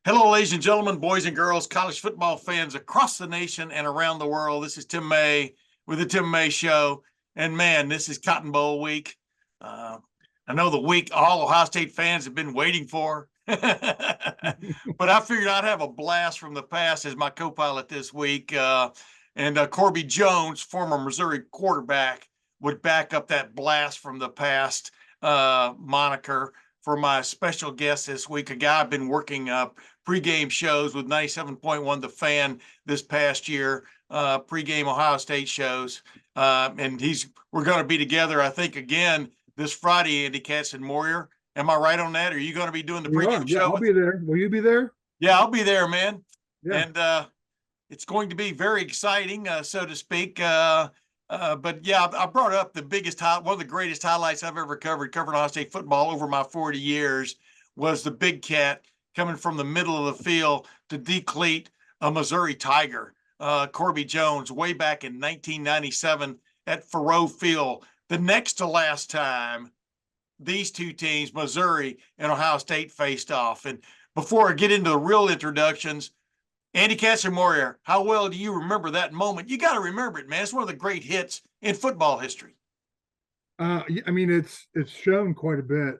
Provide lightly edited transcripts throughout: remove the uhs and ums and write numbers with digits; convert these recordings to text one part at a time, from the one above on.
Hello, ladies and gentlemen, boys and girls, college football fans across the nation and around the world. This is Tim May with the Tim May Show. And man, this is Cotton Bowl week. I know the week all Ohio State fans have been waiting for. But I figured I'd have a blast from the past as my co-pilot this week. And Corby Jones, former Missouri quarterback, would back up that blast from the past moniker for my special guest this week, a guy I've been working pregame shows with 97.1 The Fan this past year, pregame Ohio State shows. And we're going to be together, I think, again this Friday, Andy Katzenmoyer. Am I right on that? Are you going to be doing the pregame show? Yeah, I'll be there. Will you be there? Yeah, I'll be there, man. Yeah. And it's going to be very exciting, so to speak. But yeah, I brought up one of the greatest highlights I've ever covering Ohio State football over my 40 years was the big cat coming from the middle of the field to decleat a Missouri Tiger, Corby Jones, way back in 1997 at Faroe Field. The next to last time these two teams, Missouri and Ohio State, faced off. And before I get into the real introductions, Andy Katzenmoyer, how well do you remember that moment? You got to remember it, man. It's one of the great hits in football history. I mean, it's shown quite a bit,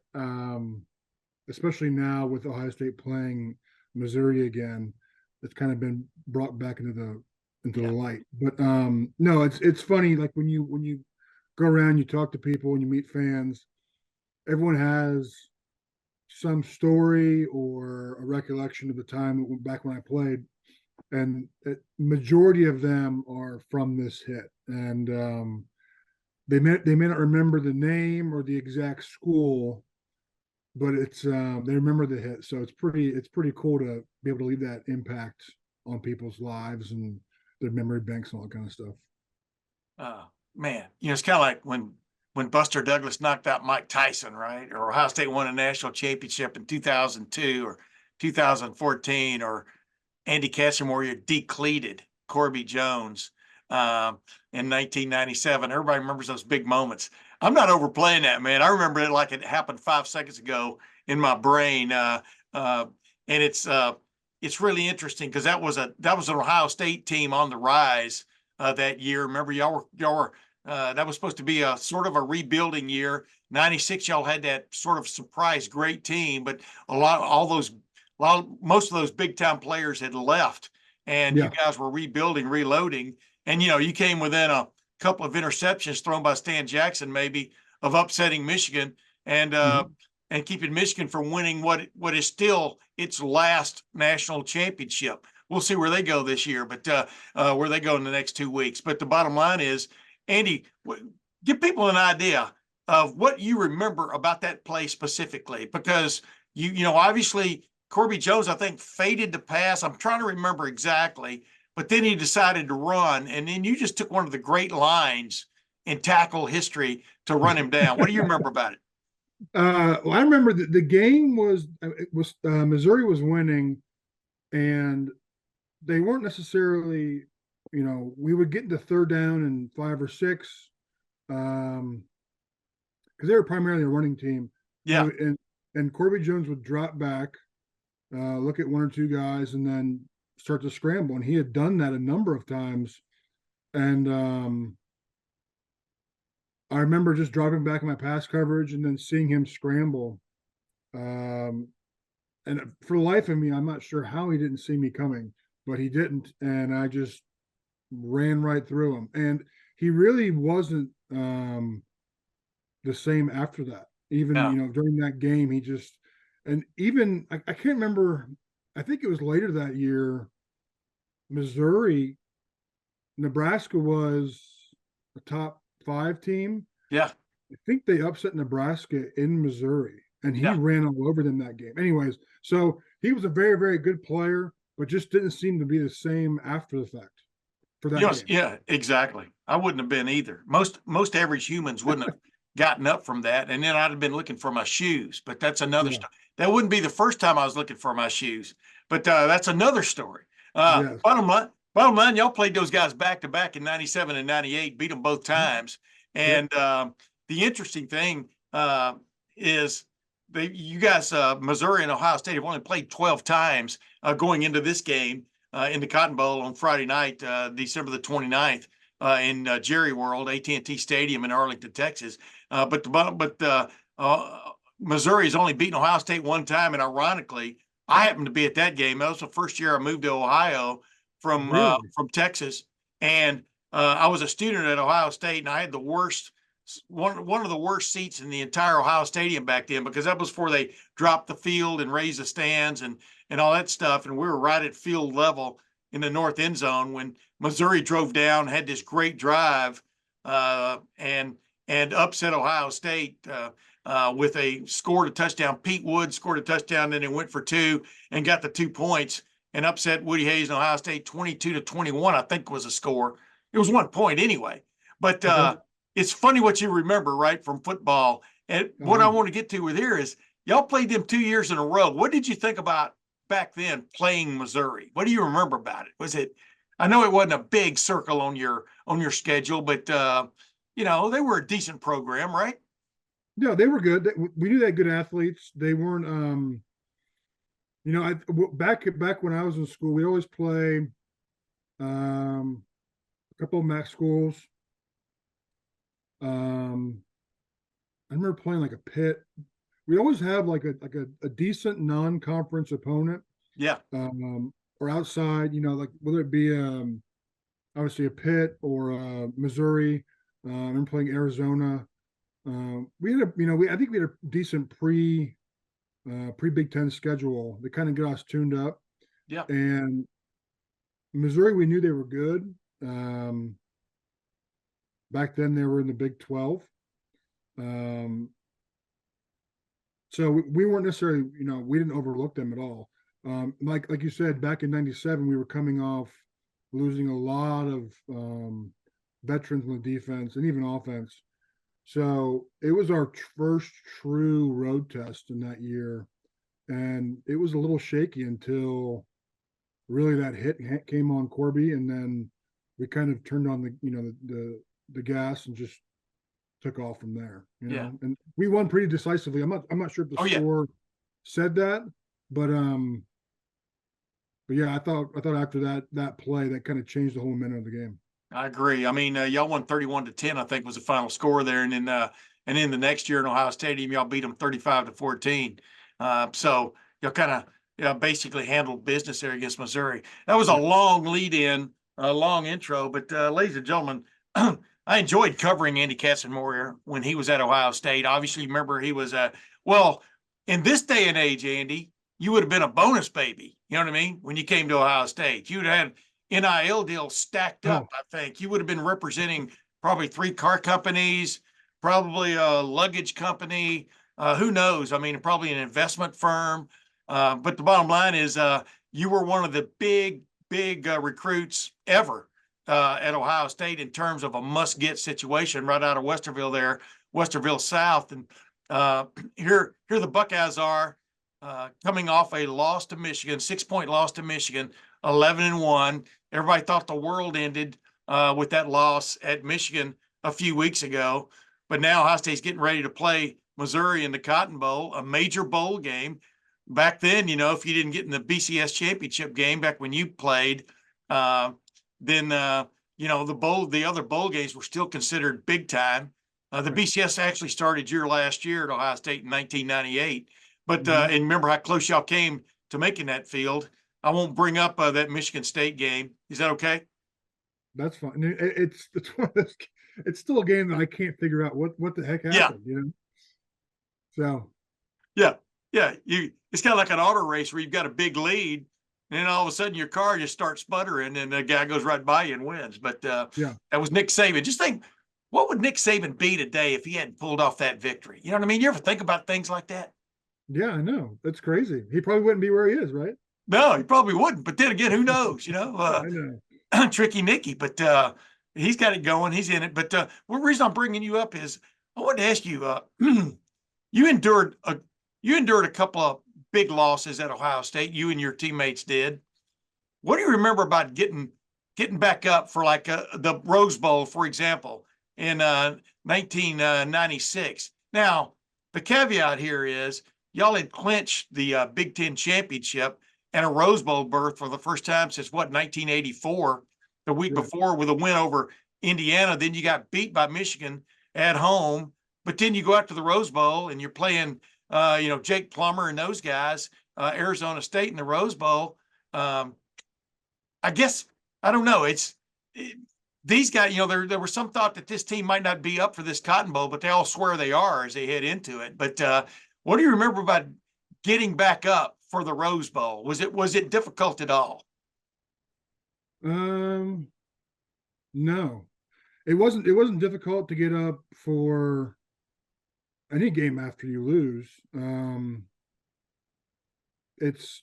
especially now with Ohio State playing Missouri again. It's kind of been brought back into the light. But no, it's funny. Like when you go around, you talk to people, and you meet fans. Everyone has some story or a recollection of the time back when I played. And the majority of them are from this hit, and they may not remember the name or the exact school, but it's they remember the hit. So it's pretty cool to be able to leave that impact on people's lives and their memory banks and all that kind of stuff. Man, it's kind of like when Buster Douglas knocked out Mike Tyson, right? Or Ohio State won a national championship in 2002 or 2014, or Andy Katzenmoyer decleated Corby Jones in 1997. Everybody remembers those big moments. I'm not overplaying that, man. I remember it like it happened 5 seconds ago in my brain. And it's really interesting because that was an Ohio State team on the rise that year. Remember, y'all were that was supposed to be a sort of a rebuilding year. 96, y'all had that sort of surprise great team, but most of those big time players had left, and you guys were rebuilding, reloading. And, you came within a couple of interceptions thrown by Stan Jackson, maybe, of upsetting Michigan and keeping Michigan from winning what is still its last national championship. We'll see where they go this year, but where they go in the next 2 weeks. But the bottom line is, Andy, give people an idea of what you remember about that play specifically, because obviously Corby Jones, I think, faded to pass. I'm trying to remember exactly, but then he decided to run, and then you just took one of the great lines in tackle history to run him down. What do you remember about it? Well, I remember the game was Missouri was winning, and they weren't necessarily, we would get into third down and 5 or 6, because they were primarily a running team. Yeah, and Corby Jones would drop back, look at 1 or 2 guys, and then start to scramble. And he had done that a number of times. And I remember just dropping back in my pass coverage and then seeing him scramble. And for the life of me, I'm not sure how he didn't see me coming, but he didn't. And I just ran right through him. And he really wasn't the same after that. Even, during that game, he just, and even, I can't remember, I think it was later that year, Nebraska was a top 5 team. Yeah. I think they upset Nebraska in Missouri, and he ran all over them that game. Anyways, so he was a very, very good player, but just didn't seem to be the same after the fact for that game. Yeah, exactly. I wouldn't have been either. Most average humans wouldn't have gotten up from that, and then I'd have been looking for my shoes. But that's another story. That wouldn't be the first time I was looking for my shoes, but that's another story. Yes. Bottom line, y'all played those guys back to back in 97 and 98, beat them both times. And the interesting thing is you guys, Missouri and Ohio State have only played 12 times going into this game in the Cotton Bowl on Friday night, December the 29th, in Jerry World, AT&T Stadium in Arlington, Texas. Missouri's only beaten Ohio State one time, and ironically, I happened to be at that game. That was the first year I moved to Ohio from Texas, and I was a student at Ohio State, and I had the worst one of the worst seats in the entire Ohio Stadium back then, because that was before they dropped the field and raised the stands and all that stuff. And we were right at field level in the north end zone when Missouri drove down, had this great drive, and upset Ohio State with scored a touchdown. Pete Wood scored a touchdown, then it went for two and got the 2 points and upset Woody Hayes and Ohio State 22-21, I think was a score. It was 1 point anyway. But it's funny what you remember, right, from football. And what I want to get to with here is y'all played them 2 years in a row. What did you think about back then playing Missouri? What do you remember about it? I know it wasn't a big circle on your schedule, but they were a decent program, right? Yeah, they were good. We knew they had good athletes. They weren't, back when I was in school, we always play a couple of MAC schools. I remember playing like a Pitt. We always have like a decent non-conference opponent. Yeah. Or outside, like whether it be obviously a Pitt or Missouri. I'm playing Arizona. We had I think we had a decent pre Big Ten schedule that kind of got us tuned up. Yeah. And Missouri, we knew they were good. Back then they were in the Big 12. So we weren't necessarily, we didn't overlook them at all. Like you said, back in '97, we were coming off losing a lot of veterans on the defense and even offense. So it was our first true road test in that year. And it was a little shaky until really that hit came on Corby. And then we kind of turned on the gas and just took off from there. Yeah. And we won pretty decisively. I'm not sure if the score said that, but yeah, I thought after that play that kind of changed the whole momentum of the game. I agree. I mean, y'all won 31-10, I think was the final score there. And then the next year in Ohio Stadium, y'all beat them 35-14. So y'all kind of basically handled business there against Missouri. That was a long lead in, a long intro, but ladies and gentlemen, I enjoyed covering Andy Katzenmoyer when he was at Ohio State. Obviously, remember he was in this day and age, Andy, you would have been a bonus baby. You know what I mean? When you came to Ohio State, you'd have had NIL deals stacked up. I think you would have been representing probably 3 car companies, probably a luggage company. Who knows? I mean, probably an investment firm. But the bottom line is you were one of the big recruits ever at Ohio State in terms of a must-get situation right out of Westerville South. And here the Buckeyes are coming off a loss to Michigan, 6-point loss to Michigan, 11-1. Everybody thought the world ended with that loss at Michigan a few weeks ago. But now Ohio State's getting ready to play Missouri in the Cotton Bowl, a major bowl game. Back then, if you didn't get in the BCS championship game back when you played, then the other bowl games were still considered big time. The BCS actually started your last year at Ohio State in 1998. But and remember how close y'all came to making that field. I won't bring up that Michigan State game. Is that okay? That's fine. It's one of those, it's still a game that I can't figure out what the heck happened. So yeah. It's kind of like an auto race where you've got a big lead, and then all of a sudden your car just starts sputtering, and the guy goes right by you and wins. But that was Nick Saban. Just think, what would Nick Saban be today if he hadn't pulled off that victory? You know what I mean? You ever think about things like that? Yeah, I know. That's crazy. He probably wouldn't be where he is, right? No, he probably wouldn't. But then again, who knows? I know. Tricky Nicky, but he's got it going. He's in it. But one reason I'm bringing you up is I wanted to ask you. You endured a couple of big losses at Ohio State. You and your teammates did. What do you remember about getting back up for like the Rose Bowl, for example, in 1996? Now, the caveat here is y'all had clinched the Big Ten championship and a Rose Bowl berth for the first time since what, 1984, the week before with a win over Indiana. Then you got beat by Michigan at home, but then you go out to the Rose Bowl and you're playing, Jake Plummer and those guys, Arizona State in the Rose Bowl. I guess, I don't know. These guys, there was some thought that this team might not be up for this Cotton Bowl, but they all swear they are as they head into it. But what do you remember about getting back up for the Rose Bowl? Was it difficult at all? No, it wasn't. It wasn't difficult to get up for any game after you lose. It's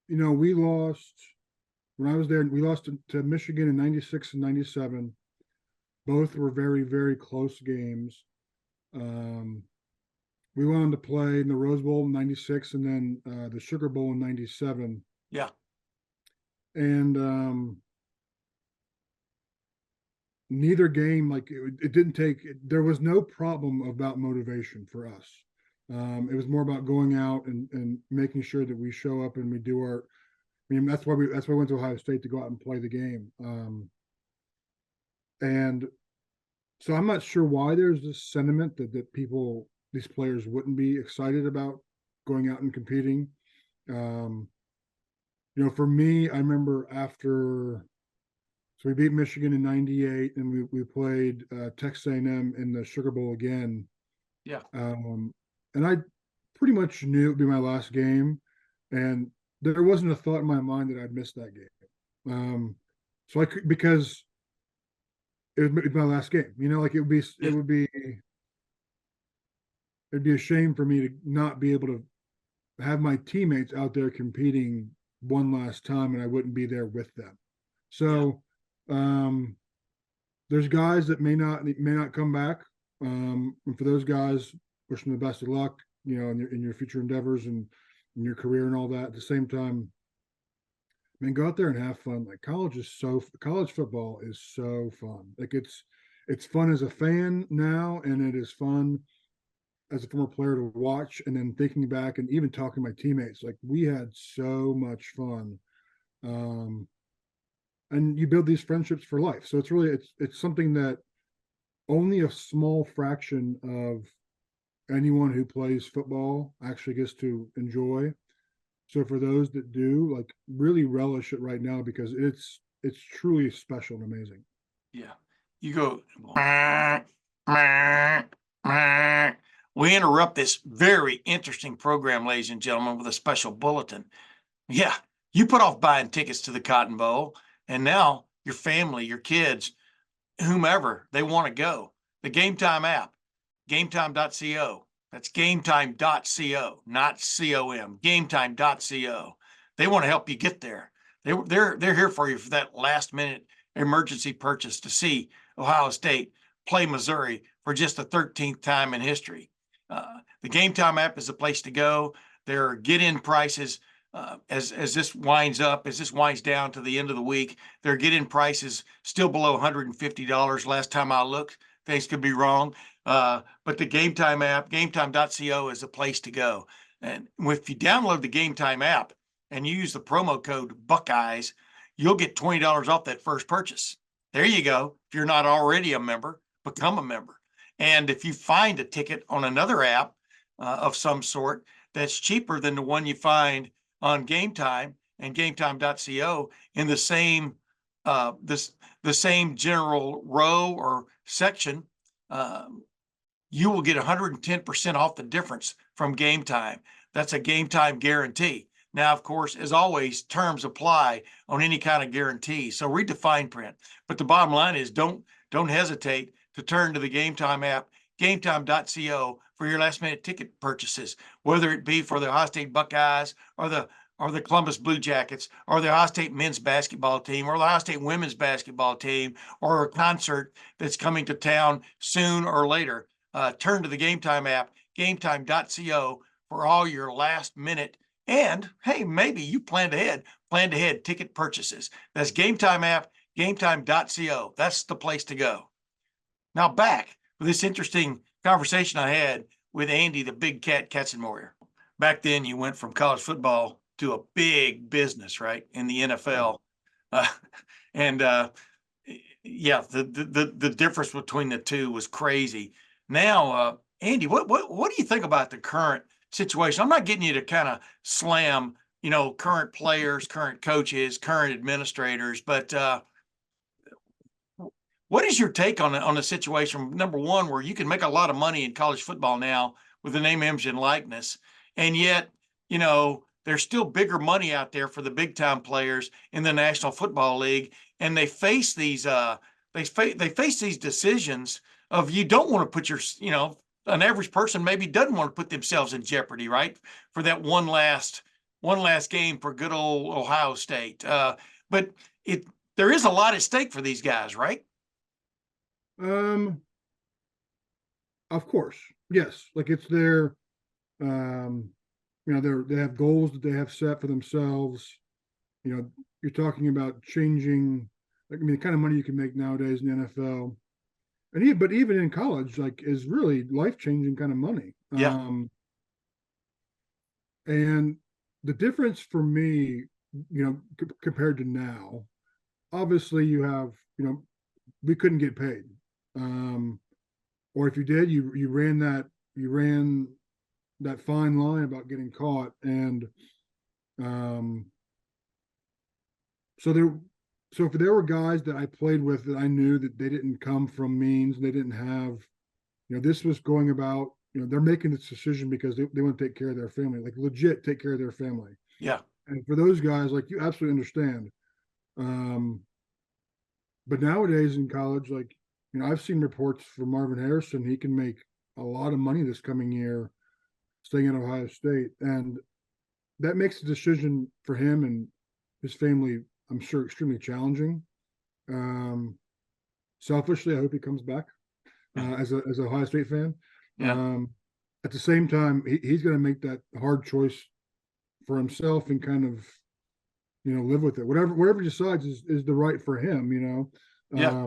we lost when I was there. We lost to Michigan in '96 and '97. Both were very, very close games. We went on to play in the Rose Bowl in '96 and then the Sugar Bowl in '97. Yeah. And neither game, like it didn't take, there was no problem about motivation for us. It was more about going out and making sure that we show up and we do our, that's why we went to Ohio State, to go out and play the game. And so I'm not sure why there's this sentiment that these players wouldn't be excited about going out and competing. For me, I remember so we beat Michigan in '98 and we played Texas A&M in the Sugar Bowl again. Yeah. And I pretty much knew it would be my last game, and there wasn't a thought in my mind that I'd miss that game. So I could, because it would be my last game, it'd be a shame for me to not be able to have my teammates out there competing one last time and I wouldn't be there with them. So, there's guys that may not come back. And for those guys, wishing them the best of luck, in your future endeavors and in your career and all that. At the same time, go out there and have fun. Like college football is so fun. Like it's fun as a fan now, and it is fun as a former player to watch. And then thinking back and even talking to my teammates, like we had so much fun. And you build these friendships for life. So it's something that only a small fraction of anyone who plays football actually gets to enjoy. So for those that do, like, really relish it right now, because it's truly special and amazing. Yeah. You go, we interrupt this very interesting program, ladies and gentlemen, with a special bulletin. Yeah. You put off buying tickets to the Cotton Bowl, and now your family, your kids, whomever, they want to go. The Game Time app, gametime.co. That's gametime.co, not com. Gametime.co. They want to help you get there. They're here for you for that last minute emergency purchase to see Ohio State play Missouri for just the 13th time in history. The Game Time app is the place to go. There are get-in prices. As this winds down to the end of the week, their get-in prices still below $150 last time I looked. Things could be wrong. But the Game Time app, gametime.co, is the place to go. And if you download the Game Time app and you use the promo code Buckeyes, you'll get $20 off that first purchase. There you go. If you're not already a member, become a member. And if you find a ticket on another app of some sort that's cheaper than the one you find on Game Time and gametime.co in the same the same general row or section, you will get 110% off the difference from Game Time. That's a Game Time guarantee. Now, of course, as always, terms apply on any kind of guarantee. So read the fine print. But the bottom line is don't hesitate to turn to the Game Time app, gametime.co, for your last minute ticket purchases, whether it be for the Ohio State Buckeyes or the Columbus Blue Jackets or the Ohio State men's basketball team or the Ohio State women's basketball team or a concert that's coming to town soon or later. Turn to the Game Time app, gametime.co, for all your last minute. And hey, maybe you planned ahead ticket purchases. That's Game Time app, gametime.co. That's the place to go. Now back with this interesting conversation I had with Andy, the big cat Katzenmoyer. Back then, you went from college football to a big business, right, in the NFL. Uh, and yeah, the difference between the two was crazy. Now, Andy, what do you think about the current situation? I'm not getting you to kind of slam, current players, current coaches, current administrators, but what is your take on a situation, number one, where you can make a lot of money in college football now with the name, image, and likeness, and yet, there's still bigger money out there for the big time players in the National Football League, and they face these they face these decisions of, you don't want to put your, an average person maybe doesn't want to put themselves in jeopardy, right, for that one last game for good old Ohio State. But there is a lot at stake for these guys, right? Of course, yes. Like, it's their, they have goals that they have set for themselves. You're talking about changing, like, the kind of money you can make nowadays in the NFL, but even in college, like, is really life-changing kind of money. Yeah. And the difference for me, compared to now, obviously you have, we couldn't get paid. Or if you did, you ran that fine line about getting caught. And so if there were guys that I played with that I knew that they didn't come from means, they didn't have, this was going about, they're making this decision because they want to take care of their family, like legit take care of their family. Yeah. And for those guys, like, you absolutely understand. But nowadays in college, like, I've seen reports for Marvin Harrison. He can make a lot of money this coming year staying at Ohio State. And that makes the decision for him and his family, I'm sure, extremely challenging. Selfishly, I hope he comes back as a Ohio State fan. Yeah. At the same time, he's going to make that hard choice for himself and kind of, live with it. Whatever he decides is the right for him, Yeah.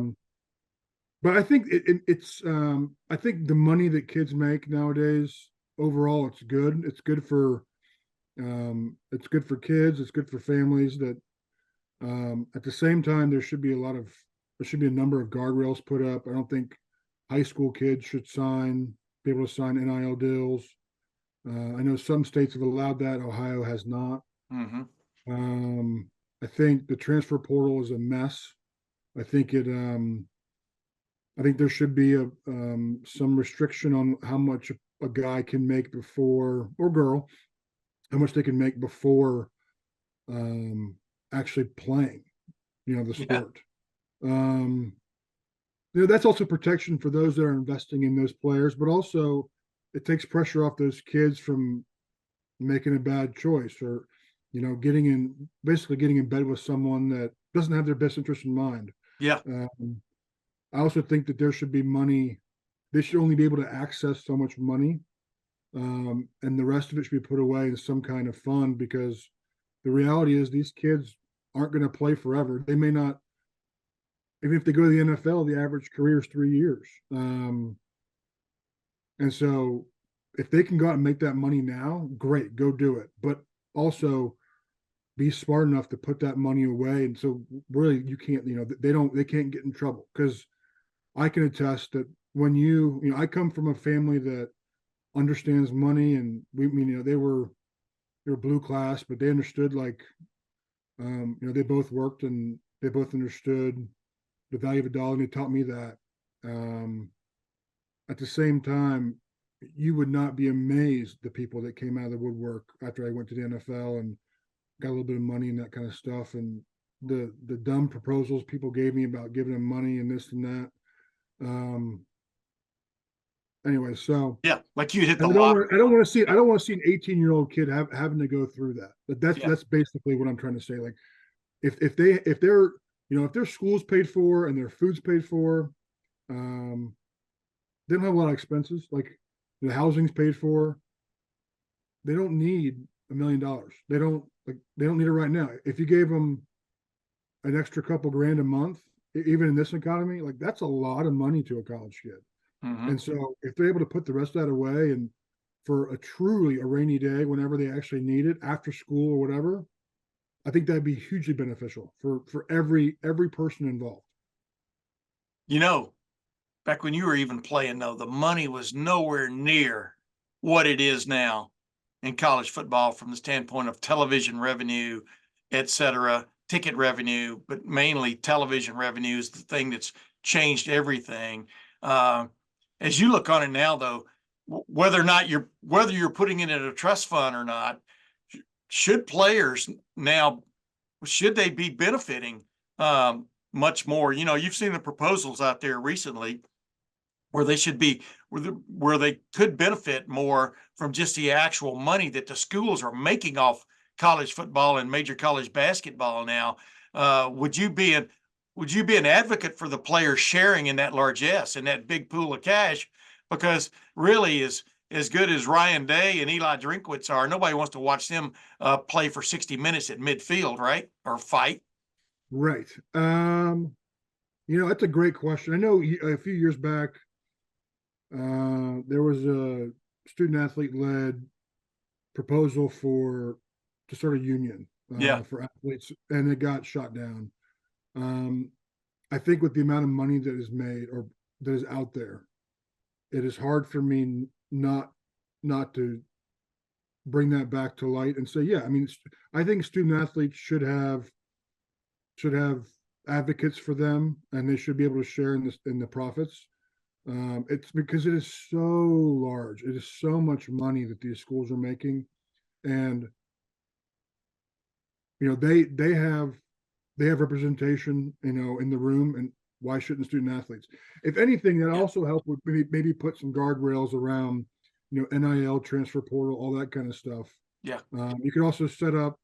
But I think it's I think the money that kids make nowadays, overall, it's good. It's good for kids. It's good for families. That at the same time, there should be a number of guardrails put up. I don't think high school kids should be able to sign NIL deals. I know some states have allowed that. Ohio has not. Mm-hmm. I think the transfer portal is a mess. I think there should be some restriction on how much a guy can make before, or girl, how much they can make before actually playing, the sport. That's also protection for those that are investing in those players, but also it takes pressure off those kids from making a bad choice, or getting in bed with someone that doesn't have their best interest in mind. Yeah. I also think that there should be money. They should only be able to access so much money, and the rest of it should be put away in some kind of fund, because the reality is these kids aren't going to play forever. They may not, even if they go to the NFL, the average career is 3 years. And so if they can go out and make that money now, great, go do it. But also be smart enough to put that money away. And so really you can't, they can't get in trouble, because I can attest that when I come from a family that understands money, and they were blue class, but they understood, like, they both worked and they both understood the value of a dollar, and they taught me that. At the same time, you would not be amazed the people that came out of the woodwork after I went to the NFL and got a little bit of money and that kind of stuff, and the dumb proposals people gave me about giving them money and this and that. Anyway, so Yeah, like you hit the I lottery. don't want to see an 18-year-old kid having to go through that. That's basically what I'm trying to say. Like, if their school's paid for and their food's paid for, they don't have a lot of expenses. Like, the housing's paid for. They don't need $1 million. They don't need it right now. If you gave them an extra couple grand a month, even in this economy, like, that's a lot of money to a college kid. Mm-hmm. And so if they're able to put the rest of that away and for a rainy day, whenever they actually need it after school or whatever, I think that'd be hugely beneficial for every person involved. You know, back when you were even playing, though, the money was nowhere near what it is now in college football from the standpoint of television revenue, et cetera, ticket revenue, but mainly television revenue is the thing that's changed everything. Uh, as you look on it now, though, whether you're putting it in a trust fund or not, should players now should they be benefiting much more? You know, you've seen the proposals out there recently where they should be where they could benefit more from just the actual money that the schools are making off college football and major college basketball now. Would you be an advocate for the players sharing in that largesse and that big pool of cash? Because really, as good as Ryan Day and Eli Drinkwitz are, nobody wants to watch them play for 60 minutes at midfield, right? Or fight. Right. That's a great question. I know a few years back, there was a student athlete led proposal to start a union Yeah, for athletes, and it got shot down. I think with the amount of money that is made or that is out there, it is hard for me not to bring that back to light and say, yeah, I mean, I think student athletes should have advocates for them, and they should be able to share in the profits. It's because it is so large. It is so much money that these schools are making, and they have representation, in the room, and why shouldn't student athletes? If anything, that yeah, also help with maybe put some guardrails around, NIL, transfer portal, all that kind of stuff. yeah, You could also set up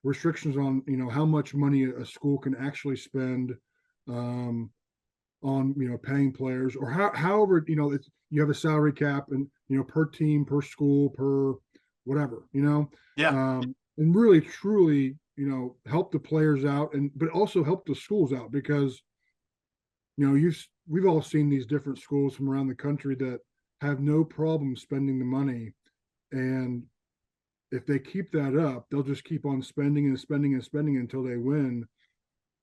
restrictions on, how much money a school can actually spend um, on, paying players, or however, you have a salary cap, and, per team, per school, per whatever, yeah, and really truly, help the players out, but also help the schools out, because we've all seen these different schools from around the country that have no problem spending the money, and if they keep that up, they'll just keep on spending and spending and spending until they win.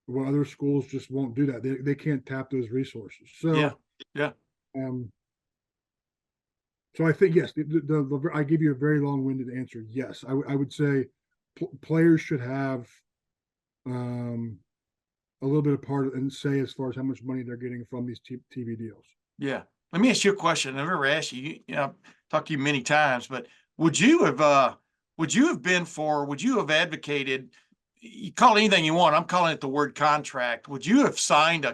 Well, other schools just won't do that. They can't tap those resources. yeah, So, yeah. um, I think yes, I give you a very long-winded answer. Yes, I would say players should have um, a little bit of part and say as far as how much money they're getting from these TV deals. Yeah. Let me ask you a question. I've never asked you, I've talked to you many times, but would you have would you have advocated, you call it anything you want. I'm calling it the word contract. Would you have signed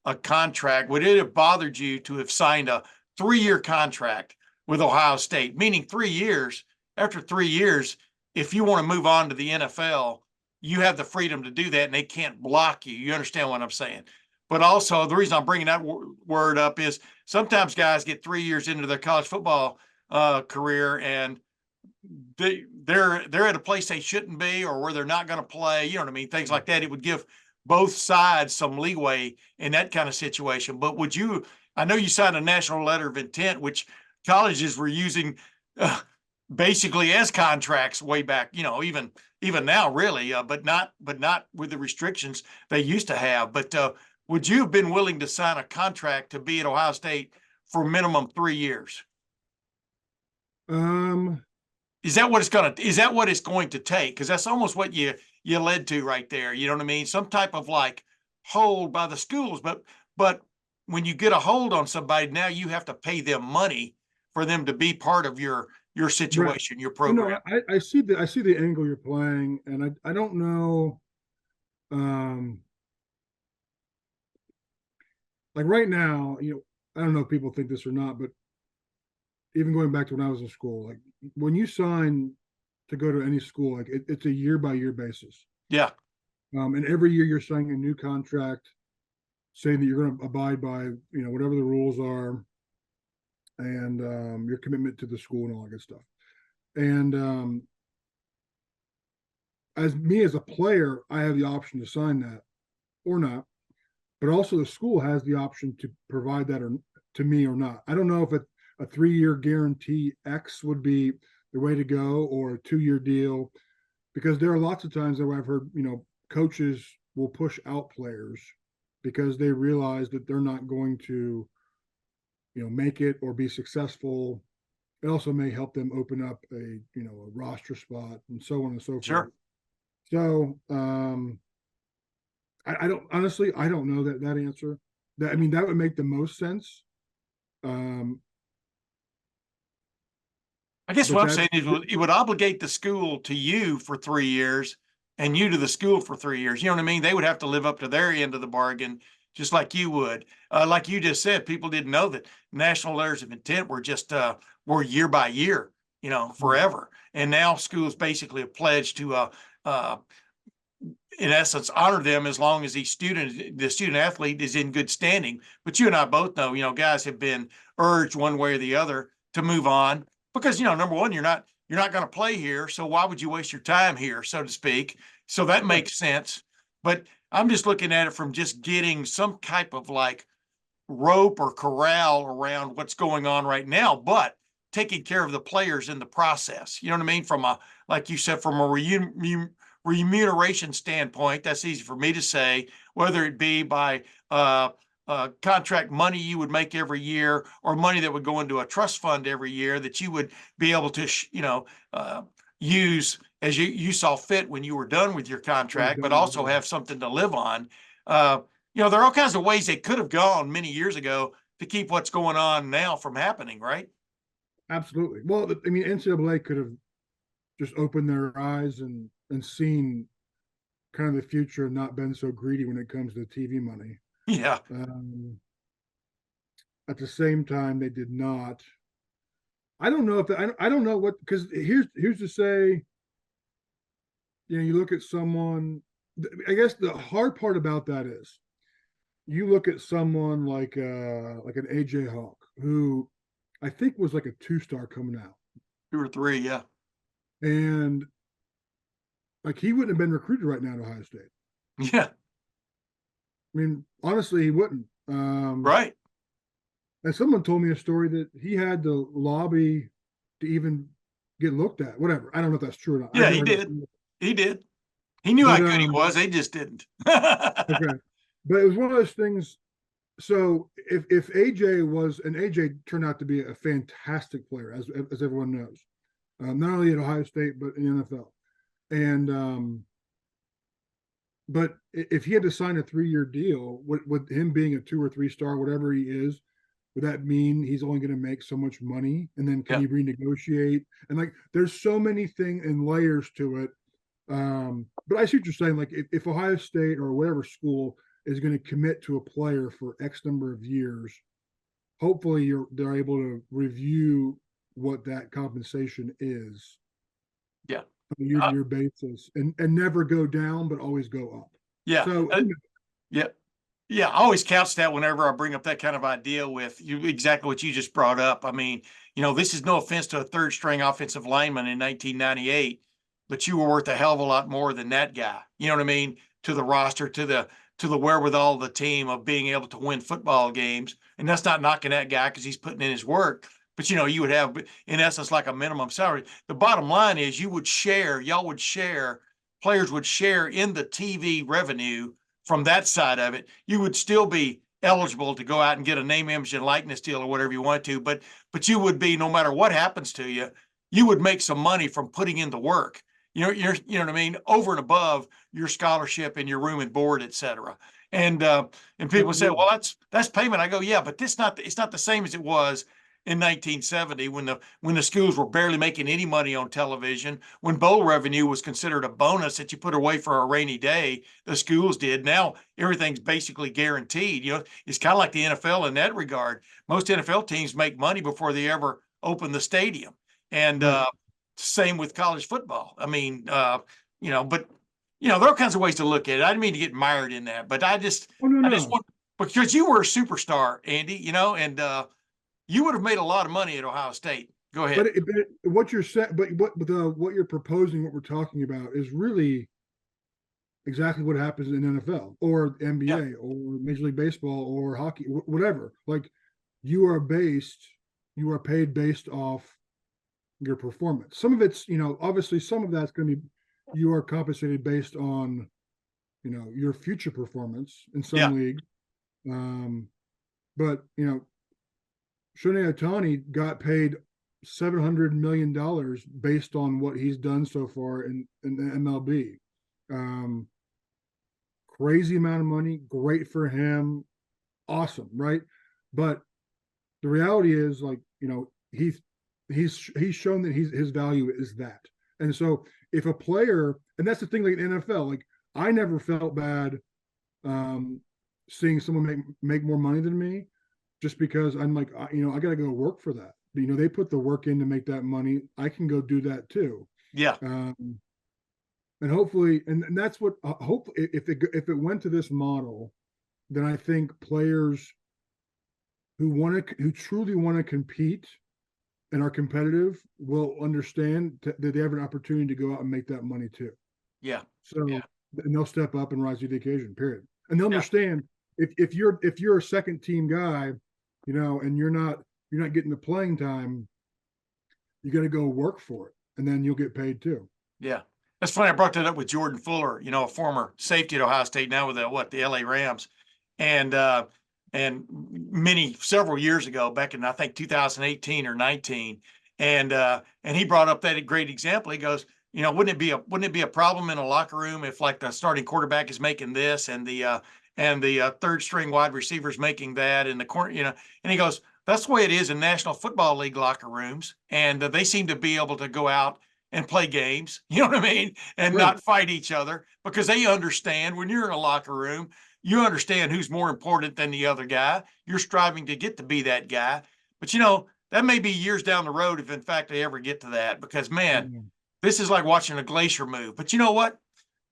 a contract? Would it have bothered you to have signed a 3-year contract with Ohio State? Meaning 3 years, after 3 years, if you want to move on to the NFL, you have the freedom to do that and they can't block you. You understand what I'm saying? But also, the reason I'm bringing that word up is sometimes guys get 3 years into their college football career and they're at a place they shouldn't be, or where they're not going to play. You know what I mean? Things like that. It would give both sides some leeway in that kind of situation. But would you? I know you signed a national letter of intent, which colleges were using basically as contracts way back. Even now, really, but not with the restrictions they used to have. But would you have been willing to sign a contract to be at Ohio State for minimum 3 years? Um, Is that what it's going to take? Because that's almost what you led to right there. You know what I mean? Some type of like hold by the schools, but when you get a hold on somebody, now you have to pay them money for them to be part of your right. situation, your program. I see the angle you're playing, and I don't know. Um, like right now, I don't know if people think this or not, but even going back to when I was in school, like when you sign to go to any school, like it's a year by year basis. Yeah, And every year you're signing a new contract saying that you're going to abide by, whatever the rules are, and your commitment to the school and all that good stuff. And as a player, I have the option to sign that or not, but also the school has the option to provide that or to me or not. I don't know if a 3-year guarantee X would be the way to go, or a 2-year deal, because there are lots of times that I've heard, coaches will push out players because they realize that they're not going to, make it or be successful. It also may help them open up a roster spot and so on and so forth. Sure. So I don't, honestly, I don't know that answer. That, I mean, that would make the most sense. I guess But what I'm that, saying is it would obligate the school to you for 3 years and you to the school for 3 years. You know what I mean? They would have to live up to their end of the bargain, just like you would. Like you just said, people didn't know that national letters of intent were just were year by year, forever. And now schools basically have pledged to in essence, honor them as long as the student athlete is in good standing. But you and I both know, guys have been urged one way or the other to move on because, number one, you're not going to play here. So why would you waste your time here, so to speak? So that makes sense. But I'm just looking at it from just getting some type of like rope or corral around what's going on right now, but taking care of the players in the process. You know what I mean? From a, like you said, from a remuneration standpoint, that's easy for me to say, whether it be by contract money you would make every year or money that would go into a trust fund every year that you would be able to, use as you saw fit when you were done with your contract, but also have something to live on. There are all kinds of ways they could have gone many years ago to keep what's going on now from happening, right? Absolutely. Well, I mean, NCAA could have just opened their eyes and seen kind of the future and not been so greedy when it comes to TV money. Yeah. At the same time, they did not. I don't know if I don't know what, because here's to say, you look at someone. I guess the hard part about that is, you look at someone like an AJ Hawk, who I think was like a 2-star coming out, 2 or 3, yeah. And like, he wouldn't have been recruited right now to Ohio State. Yeah. I mean, honestly, he wouldn't. Right. And someone told me a story that he had to lobby to even get looked at. Whatever. I don't know if that's true or not. Yeah, he did. He did. He knew how good he was. They just didn't. Okay. But it was one of those things. So if AJ was, and AJ turned out to be a fantastic player, as everyone knows, not only at Ohio State, but in the NFL. And but if he had to sign a 3-year deal, with him being a 2 or 3-star, whatever he is, would that mean he's only going to make so much money? And then can he renegotiate? And like, there's so many things and layers to it. But I see what you're saying. Like, if Ohio State or whatever school is going to commit to a player for X number of years, hopefully they're able to review what that compensation is. Yeah. On a year-to-year basis, and never go down, but always go up. Yeah. So yeah. Yeah. I always couch that whenever I bring up that kind of idea with you, exactly what you just brought up. I mean, this is no offense to a 3rd-string offensive lineman in 1998, but you were worth a hell of a lot more than that guy. You know what I mean? To the roster, to the wherewithal of the team of being able to win football games. And that's not knocking that guy because he's putting in his work. But, you would have, in essence, like a minimum salary. The bottom line is y'all would share, players would share in the TV revenue from that side of it. You would still be eligible to go out and get a name, image, and likeness deal or whatever you want to. But you would be, no matter what happens to you, you would make some money from putting in the work. You know what I mean? Over and above your scholarship and your room and board, et cetera. And people say, well, that's payment. I go, yeah, but it's not the same as it was in 1970 when the schools were barely making any money on television, when bowl revenue was considered a bonus that you put away for a rainy day. The schools did. Now everything's basically guaranteed. It's kind of like the NFL in that regard. Most NFL teams make money before they ever open the stadium. And same with college football. I mean, but there are all kinds of ways to look at it. I didn't mean to get mired in that, but I just want, because you were a superstar, Andy, and you would have made a lot of money at Ohio State. Go ahead. But what you're saying, but what you're proposing, what we're talking about, is really exactly what happens in NFL or NBA or Major League Baseball or hockey, whatever. Like, you are paid based off your performance. Some of it's, obviously some of that's going to be, you are compensated based on, your future performance in Yeah. some league. But, Shohei Ohtani got paid $700 million based on what he's done so far in the MLB. Crazy amount of money, great for him, awesome, right? But the reality is, like, he's shown that his value is that. And so if a player, and that's the thing, like in NFL, like I never felt bad seeing someone make more money than me, just because I'm like, I got to go work for that. They put the work in to make that money. I can go do that too. Yeah. And hopefully, and that's what hope if it went to this model, then I think players who truly want to compete and are competitive will understand that they have an opportunity to go out and make that money too. Yeah. So Yeah. and they'll step up and rise to the occasion. Period. And they'll Yeah. understand if you're a second team guy, and you're not getting the playing time, you got to go work for it, and then you'll get paid too. Yeah. That's funny. I brought that up with Jordan Fuller, a former safety at Ohio State, now with the LA Rams. And several years ago, back in I think 2018 or 19. And he brought up that great example. He goes, wouldn't it be a problem in a locker room if like the starting quarterback is making this and the third string wide receivers making that and the corner, and he goes, that's the way it is in National Football League locker rooms. And they seem to be able to go out and play games, you know what I mean? And Right. not fight each other because they understand when you're in a locker room, you understand who's more important than the other guy. You're striving to get to be that guy. But, that may be years down the road if, in fact, they ever get to that because, man, this is like watching a glacier move. But you know what?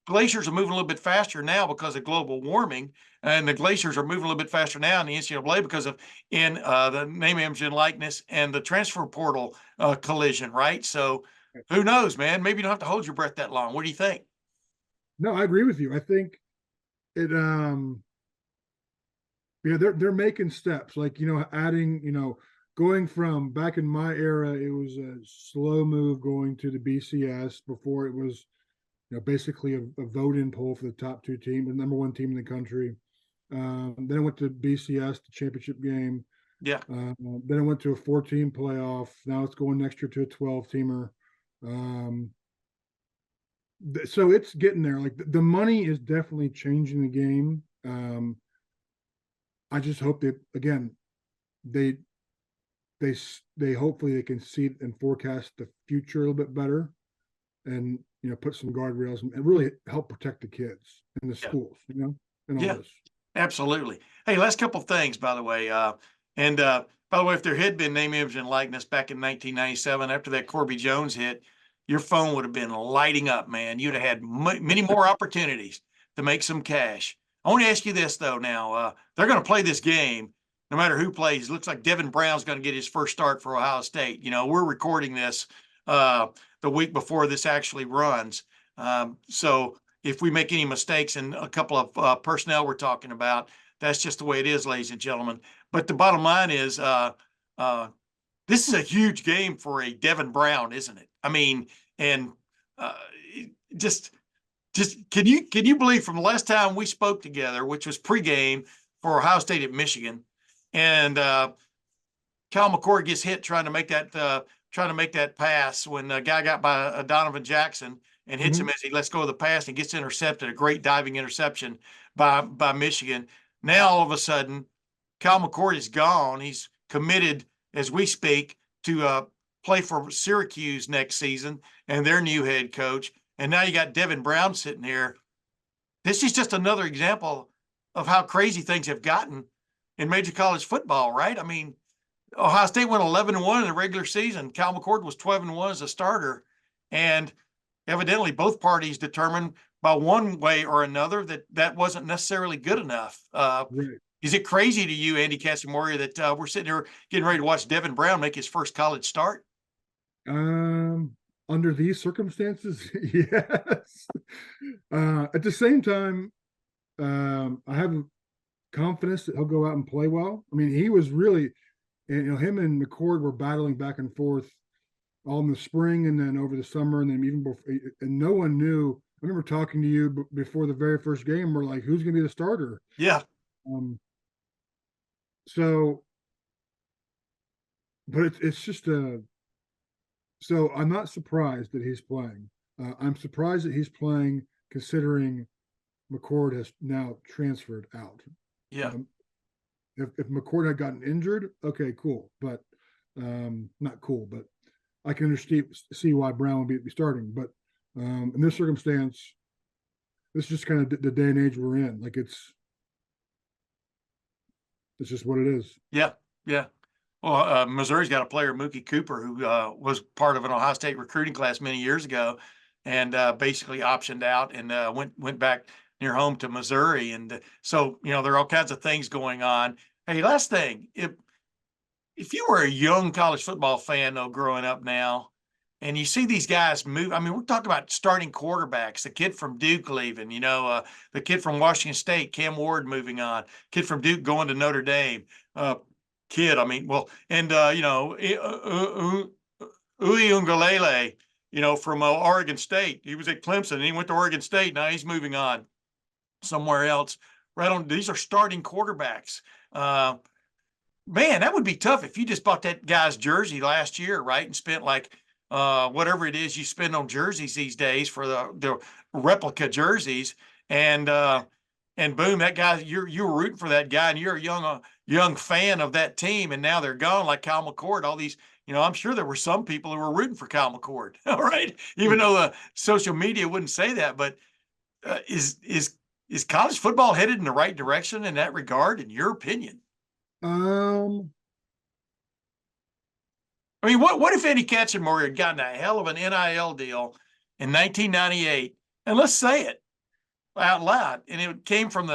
Glaciers are moving a little bit faster now because of global warming, and the glaciers are moving a little bit faster now in the NCAA because of the name, image, and likeness and the transfer portal collision, right? So who knows, man? Maybe you don't have to hold your breath that long. What do you think? No, I agree with you. I think it they're making steps, like, adding, going from back in my era, it was a slow move going to the BCS. Before it was, basically a vote-in poll for the top two teams, the number one team in the country. Then it went to BCS, the championship game. Yeah. Then it went to a 4-team playoff. Now it's going next year to a 12-teamer. So it's getting there. Like the money is definitely changing the game. I just hope that, again, they hopefully they can see and forecast the future a little bit better, and put some guardrails and really help protect the kids in the schools, and all Yeah. this. Absolutely. Hey, last couple of things, by the way. By the way, if there had been name, image, and likeness back in 1997, after that Corby Jones hit, your phone would have been lighting up, man. You'd have had many more opportunities to make some cash. I want to ask you this, though, now. They're going to play this game no matter who plays. It looks like Devin Brown's going to get his first start for Ohio State. We're recording this the week before this actually runs. So if we make any mistakes in a couple of personnel we're talking about, that's just the way it is, ladies and gentlemen. But the bottom line is this is a huge game for a Devin Brown, isn't it? I mean, and uh, just can you believe from the last time we spoke together, which was pregame for Ohio State at Michigan, and Cal McCord gets hit trying to make that pass when the guy got by Donovan Jackson and hits him as he lets go of the pass and gets intercepted, a great diving interception by Michigan. Now, all of a sudden, Cal McCord is gone. He's committed, as we speak, to play for Syracuse next season and their new head coach. And now you got Devin Brown sitting here. This is just another example of how crazy things have gotten in major college football, right? I mean, Ohio State went 11-1 in the regular season. Cal McCord was 12-1 as a starter. And evidently both parties determined by one way or another that wasn't necessarily good enough. Right. Is it crazy to you, Andy Katzenmoyer, that we're sitting here getting ready to watch Devin Brown make his first college start? Under these circumstances, yes. At the same time, I have confidence that he'll go out and play well. I mean, he was really And him and McCord were battling back and forth all in the spring and then over the summer and then even before. And no one knew. I remember talking to you before the very first game. We're like, who's going to be the starter? Yeah. Um, so, but it's just a. So I'm not surprised that he's playing. I'm surprised that he's playing, considering McCord has now transferred out. Yeah. Um, if McCord had gotten injured, okay, cool, but not cool, but I can understand see why Brown would be starting. But in this circumstance, this is just kind of the day and age we're in. Like it's just what it is. Yeah. Yeah. Well, Missouri's got a player, Mookie Cooper, who was part of an Ohio State recruiting class many years ago, and basically optioned out and went back near home to Missouri. And so, there are all kinds of things going on. Hey, last thing, if you were a young college football fan though, growing up now, and you see these guys move, I mean, we're talking about starting quarterbacks, the kid from Duke leaving, the kid from Washington State, Cam Ward moving on, kid from Duke going to Notre Dame, kid, I mean, well, and Uiagalelei, from Oregon State. He was at Clemson and he went to Oregon State. Now he's moving on somewhere else. Right on. These are starting quarterbacks. Man, that would be tough if you just bought that guy's jersey last year, right? And spent like whatever it is you spend on jerseys these days for the replica jerseys, and boom, that guy, you were rooting for that guy, and you're a young fan of that team, and now they're gone, like Kyle McCord. All these, I'm sure there were some people who were rooting for Kyle McCord, all right, even though the social media wouldn't say that. But is college football headed in the right direction in that regard, in your opinion? Um, I mean, what if Eddie Katzenmoyer had gotten a hell of an NIL deal in 1998, and let's say it out loud, and it came from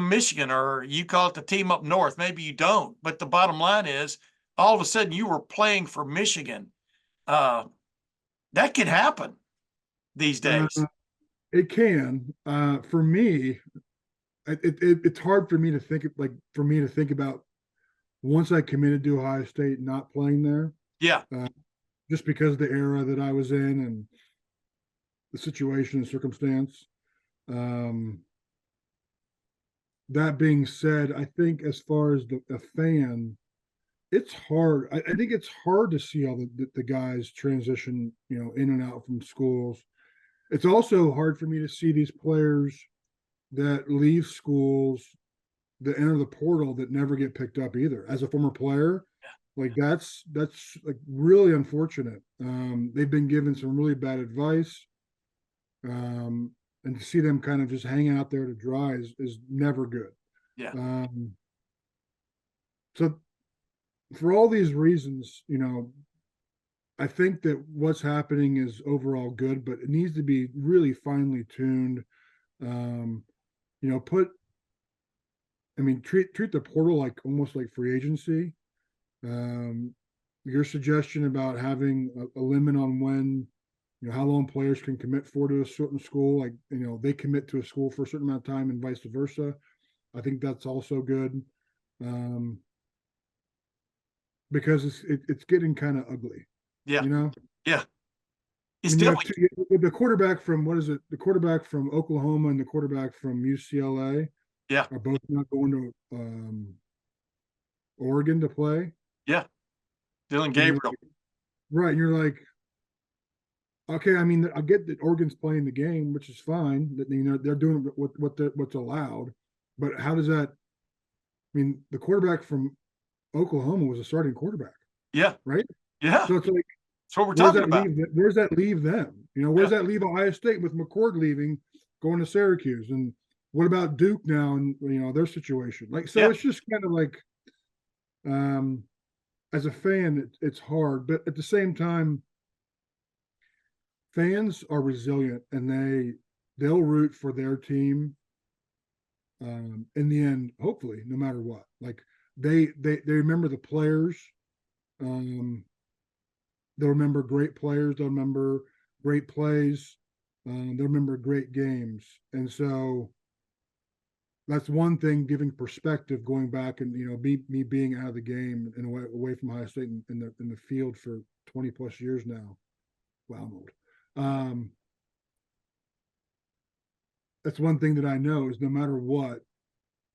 Michigan, or you call it the team up north. Maybe you don't, but the bottom line is, all of a sudden you were playing for Michigan. That can happen these days. it can. For me, it's hard for me to think about once I committed to Ohio State not playing there, Yeah, just because of the era that I was in and the situation and circumstance. Um, that being said, I think as far as the fan, it's hard. I think it's hard to see all the guys transition, in and out from schools. It's also hard for me to see these players that leave schools that enter the portal that never get picked up either. As a former player, like that's like really unfortunate. They've been given some really bad advice, and to see them kind of just hang out there to dry is never good. yeah, So for all these reasons, I think that what's happening is overall good, but it needs to be really finely tuned. Um, put I mean, treat the portal like almost like free agency. Um, your suggestion about having a limit on when, how long players can commit for to a certain school, like they commit to a school for a certain amount of time and vice versa. I think that's also good, because it's getting kind of ugly. yeah, You know, yeah. I It's mean, definitely, the quarterback from what is it? The quarterback from Oklahoma and the quarterback from UCLA yeah, are both not going to Oregon to play. yeah. Dylan And you're Gabriel. like, right. And you're like, okay, I mean, I get that Oregon's playing the game, which is fine. That they're doing what's allowed, but how does that? I mean, the quarterback from Oklahoma was a starting quarterback, Yeah, right? yeah. So it's like, That's what we're where's talking that about. leave? Where's that leave them? Where's Yeah, that leave Ohio State with McCord leaving, going to Syracuse, and what about Duke now and their situation? Like, so yeah, it's just kind of like, um, as a fan, it's hard, but at the same time, fans are resilient and they'll root for their team, in the end, hopefully, no matter what. Like they remember the players. Um, they'll remember great players. They'll remember great plays. They'll remember great games. And so that's one thing, giving perspective, going back and, me being out of the game and away from Ohio State in the field for 20 plus years now. Wow, I'm old. That's one thing that I know is no matter what,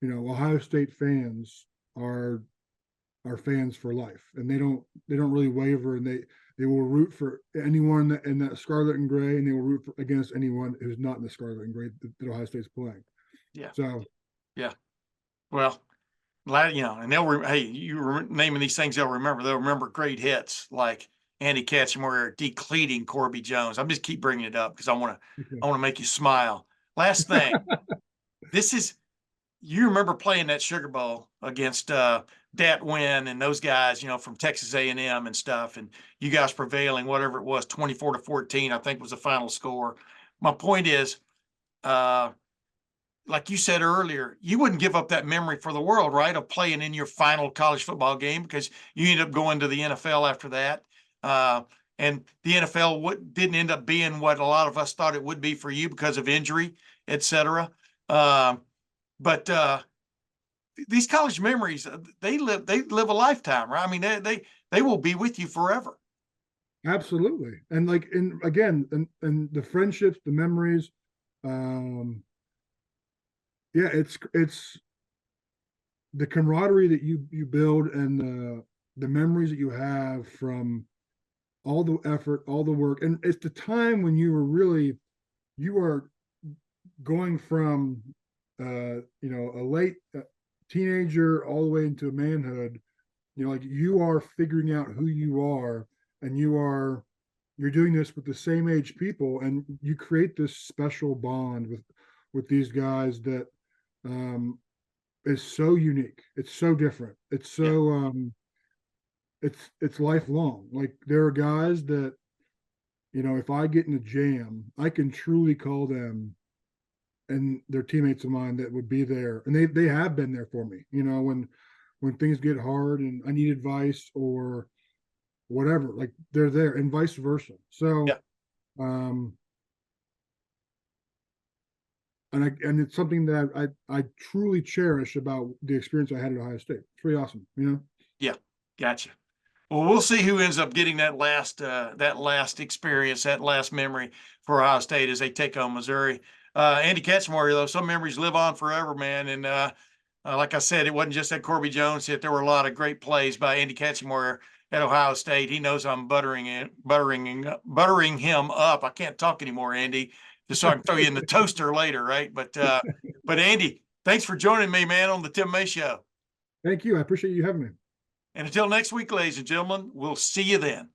Ohio State fans are fans for life, and they don't really waver, and they will root for anyone in that scarlet and gray, and they will root against anyone who's not in the scarlet and gray that Ohio State's playing. Yeah. So Yeah. Well, glad, and hey, naming these things, they'll remember great hits like Andy Katzenmoyer decleating Corby Jones. I'm just keep bringing it up because I want to make you smile. Last thing, you remember playing that Sugar Bowl against Dat Wynn and those guys, from Texas A&M and stuff, and you guys prevailing, whatever it was, 24-14, I think was the final score. My point is, like you said earlier, you wouldn't give up that memory for the world, right? Of playing in your final college football game, because you ended up going to the NFL after that. And the NFL didn't end up being what a lot of us thought it would be for you because of injury, et cetera. But these college memories, they live a lifetime, right? I mean, they will be with you forever. Absolutely. And and the friendships, the memories, yeah, it's the camaraderie that you build, and the memories that you have from all the effort, all the work. And it's the time when you are going from a late teenager all the way into manhood. Like, you are figuring out who you are, and you're doing this with the same age people, and you create this special bond with these guys that is so unique. It's so different. It's so it's lifelong. Like, there are guys that, if I get in a jam, I can truly call them, and they're teammates of mine that would be there, and they have been there for me. When things get hard and I need advice or whatever, like, they're there, and vice versa. So, and it's something that I truly cherish about the experience I had at Ohio State. It's pretty awesome, Yeah, gotcha. Well, we'll see who ends up getting that last experience, that last memory for Ohio State as they take on Missouri. Andy Katzenmoyer, though, some memories live on forever, man. And like I said, it wasn't just that Corby Jones hit. There were a lot of great plays by Andy Katzenmoyer at Ohio State. He knows I'm buttering him up. I can't talk anymore, Andy, just so I can throw you in the toaster later, right? But Andy, thanks for joining me, man, on the Tim May Show. Thank you. I appreciate you having me. And until next week, ladies and gentlemen, we'll see you then.